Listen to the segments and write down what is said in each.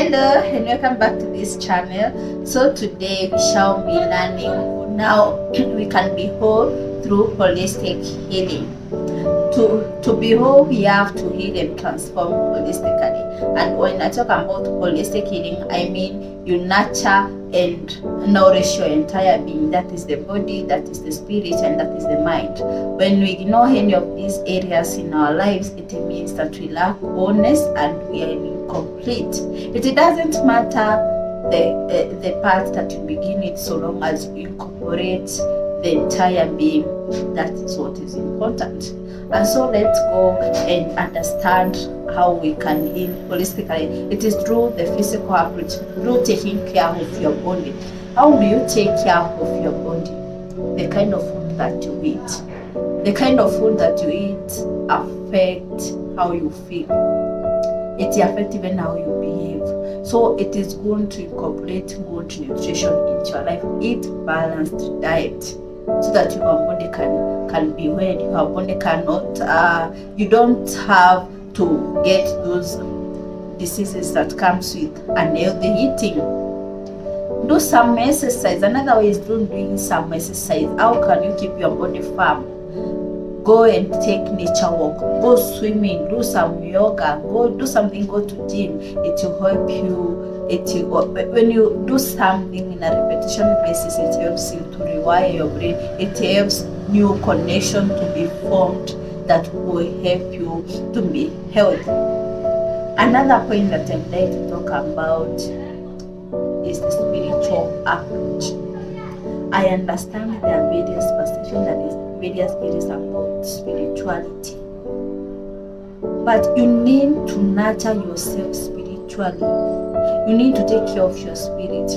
Hello and welcome back to this channel. So today we shall be learning now we can be whole through holistic healing. To be whole, we have to heal and transform holistically. And when I talk about holistic healing, I mean you nurture and nourish your entire being. That is the body, that is the spirit, and that is the mind. When we ignore any of these areas in our lives, it means that we lack wholeness and we are incomplete. It doesn't matter the part that you begin with, so long as you incorporate the entire being. That is what is important. And so let's go and understand how we can heal holistically. It is through the physical approach, through taking care of your body. How do you take care of your body? The kind of food that you eat. The kind of food that you eat affects how you feel. It affects even how you behave. So it is going to incorporate good nutrition into your life. Eat balanced diet, so that your body can be well. Your body cannot, you don't have to get those diseases that comes with unhealthy eating. Do some exercise. Another way is doing some exercise. How can you keep your body firm? Go and take nature walk. Go swimming. Do some yoga. Go do something. Go to gym. It will help you. When you do something in a repetition basis, it helps you to rewire your brain. It helps new connection to be formed that will help you to be healthy. Another point that I'd like to talk about is the spiritual approach. I understand there are various perceptions that is various theories about spirituality, but you need to nurture yourself spiritually. You need to take care of your spirit.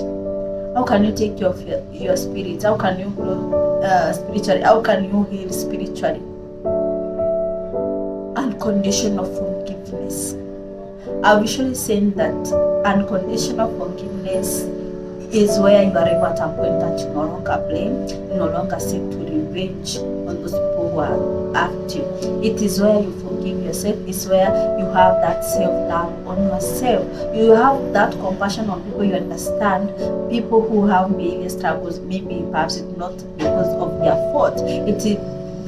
How can you take care of your spirit? How can you grow spiritually? How can you heal spiritually? Unconditional forgiveness. I've usually said that unconditional forgiveness is where you are able at a point that you no longer blame, you no longer seek to revenge on those people who are after you. It is where you forgive yourself. It's where you have that self-love on yourself. You have that compassion on people. You understand people who have behavior struggles. Maybe perhaps it's not because of their fault. It is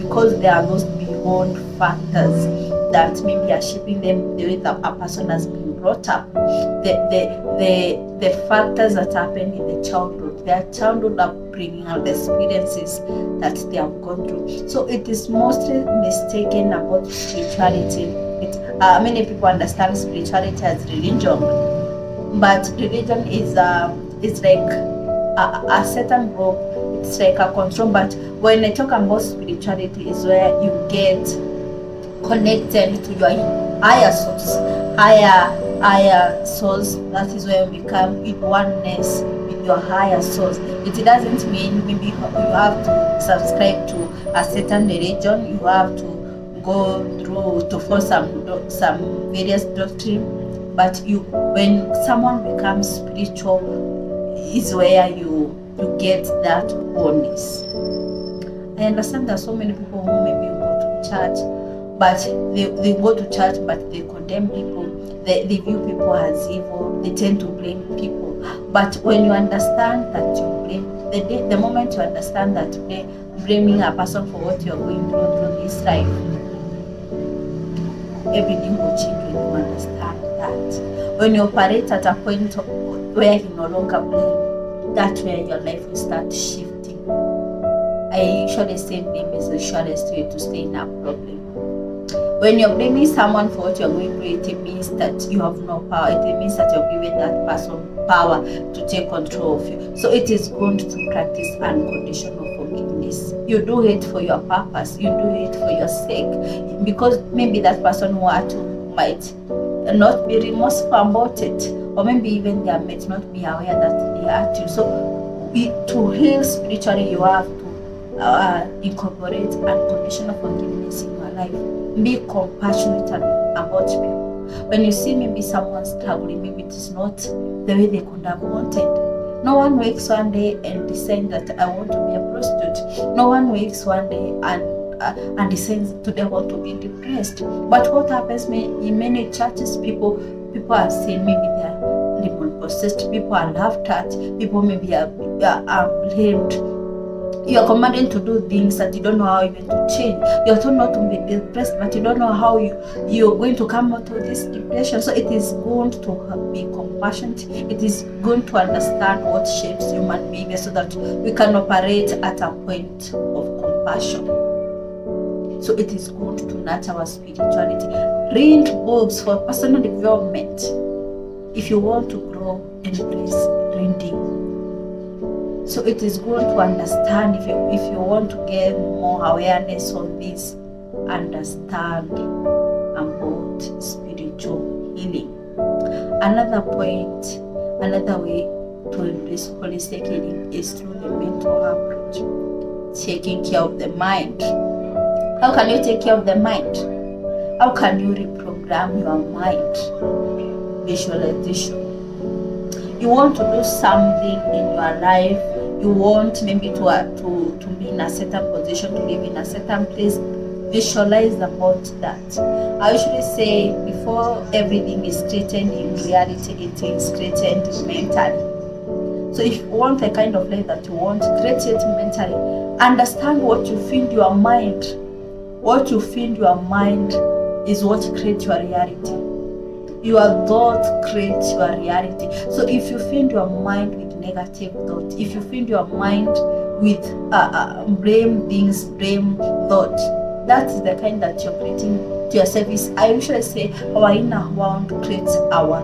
because there are those beyond factors that maybe are shaping them the way that a person has been brought up. The factors that happen in the childhood, their childhood upbringing and the experiences that they have gone through. So it is mostly mistaken about spirituality. Many people understand spirituality as religion, but religion is like a certain group. It's like a control. But when I talk about spirituality, is where you get connected to your higher source, higher source. That is where you become in oneness with your higher source. It doesn't mean maybe you have to subscribe to a certain religion. You have to go through to follow some various doctrine. But when someone becomes spiritual, is where you get that oneness. I understand there are so many people who maybe go to church, but they go to church, but they condemn people. They view people as evil. They tend to blame people. But when you understand that you blame, the moment you understand that blaming a person for what you're going through this life, everything will change when you understand that. When you operate at a point where you no longer blame, that's where your life will start shifting. I usually say blame is the surest way to stay in a problem. When you're blaming someone for what you're going through, it means that you have no power. It means that you're giving that person power to take control of you. So it is good to practice unconditional forgiveness. You do it for your purpose. You do it for your sake. Because maybe that person who hurt you might not be remorseful about it. Or maybe even they might not be aware that they hurt you. So to heal spiritually, you have to incorporate unconditional forgiveness in your life. Be compassionate about people. When you see maybe someone struggling, maybe it is not the way they could have wanted. No one wakes one day and decides that I want to be a prostitute. No one wakes one day and decides today I want to be depressed. But what happens in many churches, people are saying maybe they are possessed, people are laughed at, people maybe are blamed. You are commanded to do things that you don't know how even to change. You're told not to be depressed, but you don't know how you're going to come out of this depression. So it is going to be compassionate. It is going to understand what shapes human behavior so that we can operate at a point of compassion. So it is going to nurture our spirituality. Read books for personal development. If you want to grow, embrace reading. So it is good to understand, if you want to get more awareness on this, understand about spiritual healing. Another point, another way to embrace holistic healing is through the mental approach, taking care of the mind. How can you take care of the mind? How can you reprogram your mind? Visualization. You want to do something in your life, you want maybe to be in a certain position, to live in a certain place, visualize about that. I usually say before everything is created in reality, it is created mentally. So if you want the kind of life that you want, create it mentally. Understand what you feed your mind. What you feed your mind is what creates your reality. Your thoughts create your reality. So if you feed your mind with negative thoughts, if you feed your mind with blame things, blame thought, that is the kind that you're creating to yourself. I usually say our inner world creates our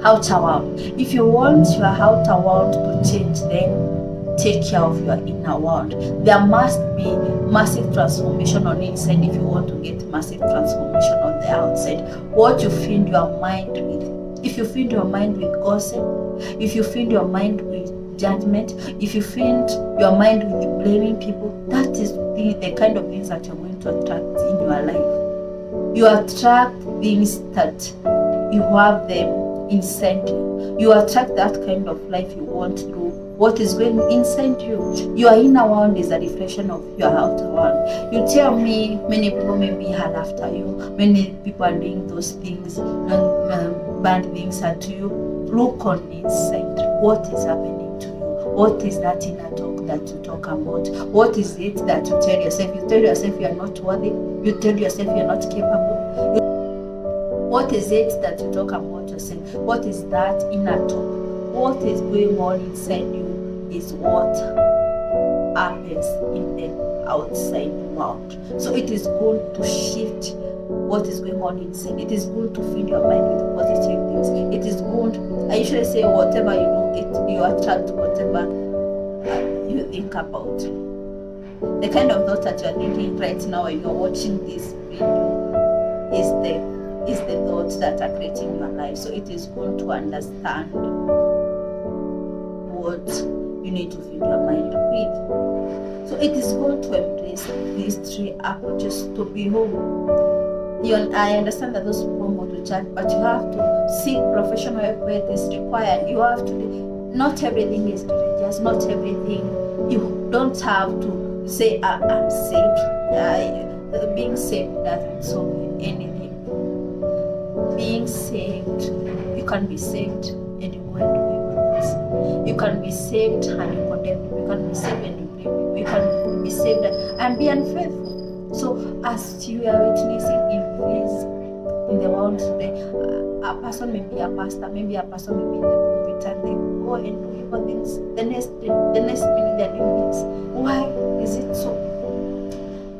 outer world. If you want your outer world to change, then take care of your inner world. There must be massive transformation on the inside if you want to get massive transformation on the outside. What you feed your mind with. If you feed your mind with gossip, if you feed your mind with judgment, if you feed your mind with blaming people, that is the kind of things that you're going to attract in your life. You attract things that you have them inside you. You attract that kind of life you want through what is going inside you. Your inner world is a reflection of your outer world. You tell me many people maybe are after you, many people are doing those things, bad things to you. Look on the inside. What is happening to you? What is that inner talk that you talk about? What is it that you tell yourself? You tell yourself you are not worthy. You tell yourself you are not capable. What is it that you talk about yourself? What is that inner talk? What is going on inside you is what happens in the outside world. So it is good to shift what is going on inside. It is good to feed your mind with positive things. It is good. I usually say whatever you do, you attract whatever you think about. The kind of thought that you are thinking right now when you are watching this video is the thoughts that are creating your life. So it is good to understand what you need to feed your mind with. So it is good to embrace these three approaches to be whole. I understand that those people want to chat, but you have to seek professional help where it is required. You have to, not everything is religious, not everything, you don't have to say I'm saved. Being saved doesn't solve anything. Being saved, you can be saved and you go and do evil things. You can be saved and you condemn people. You can be saved and you blame people. You can be saved and be unfaithful. So as you are witnessing in the world today, a person may be a pastor, maybe a person may be in the pulpit, and they go and do evil things. The next minute they're doing this. Why is it so?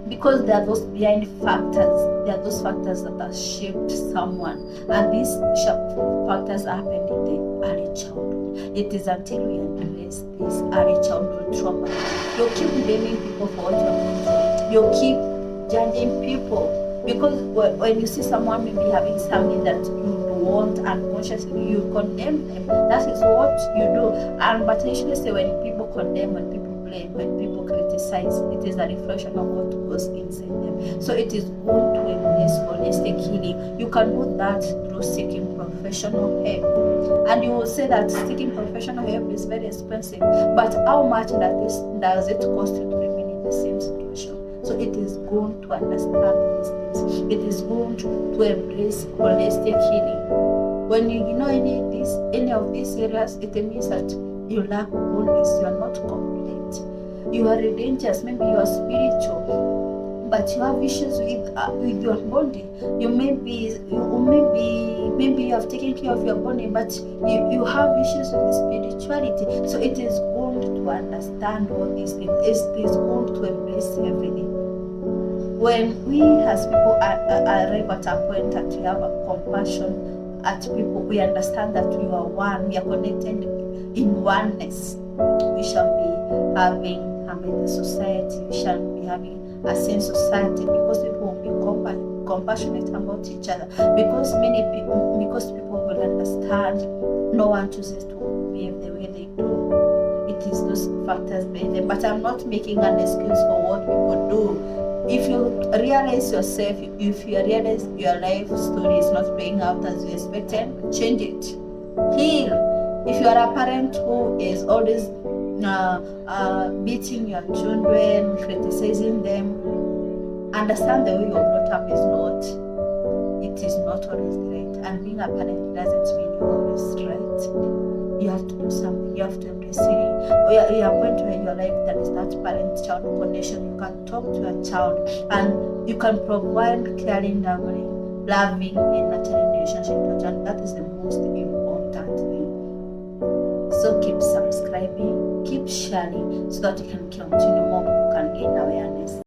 Because there are those behind factors. There are those factors that have shaped someone, and these factors happened in the early childhood. It is until we address this early childhood trauma. You'll keep blaming people for what you're going through. You'll keep judging people because when you see someone maybe having something that you want unconsciously, you condemn them. That is what you do. But I usually say when people condemn, when people blame, when people criticize, it is a reflection of what goes inside them. So it is good to embrace holistic healing. You can do that through seeking professional help. And you will say that seeking professional help is very expensive, but how much does it cost you to remain in the same situation? So it is good to understand these things. It is good to embrace holistic healing. When you ignore any of these areas, it means that you lack wholeness, you are not complete. You are religious, maybe you are spiritual, but you have issues with your body. Maybe you have taken care of your body, but you have issues with spirituality. So it is good to understand all these things. It is good to embrace everything. When we as people arrive at a point that we have a compassion at people, we understand that we are one, we are connected in oneness. We shall be having a better society, we shall be having a sane society, because people will be compassionate about each other, because people will understand no one chooses to behave the way they do. It is those factors behind them. But I'm not making an excuse for what people do. If you realize yourself, if you realize your life story is not playing out as you expected, change it. Heal. If you are a parent who is always beating your children, criticizing them, understand the way you're brought up is not always right. And being a parent doesn't mean you're always right. You have to do something. You have to embrace healing. You are going to in your life that is that parent-child connection. You can talk to your child and you can provide caring, loving, and nurturing relationship to your child. That is the most important thing. So keep subscribing, keep sharing, so that you can continue, more people can gain awareness.